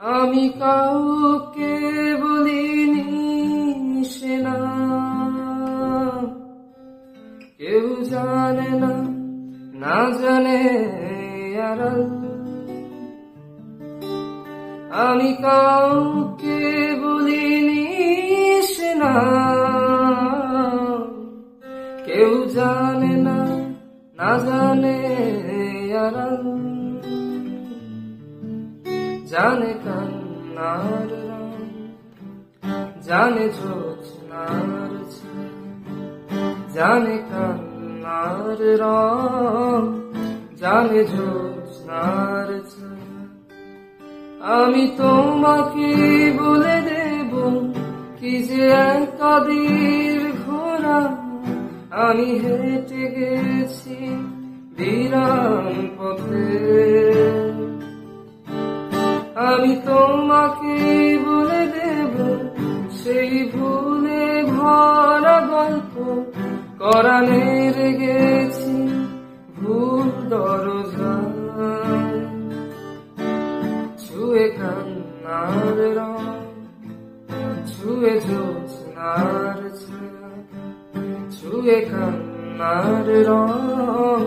আমি কাউকে বলিনি সে না, কেউ জানে না, না জানে আড়াল। আমি কাউকে বলিনি সে না, কেউ জানে না, না জানে আড়াল। জানে কান্নার রং, জানে জ্যোৎস্নার ছায়া, জানে কান্নার রং, জানে জ্যোৎস্নার ছায়া। আমি তোমাকে বলে দেব কি যে একা দীর্ঘ রাত আমি হেঁটে গেছি বিরান পথে। আমি তোমাকে বলে দেব সেই ভুলে ভরা গল্প কোরআনের গেছি ভুল দরজায়। ছুঁয়ে কান্নার রং, ছুঁয়ে জ্যোৎস্নার ছায়া, ছুঁয়ে কান্নার রং,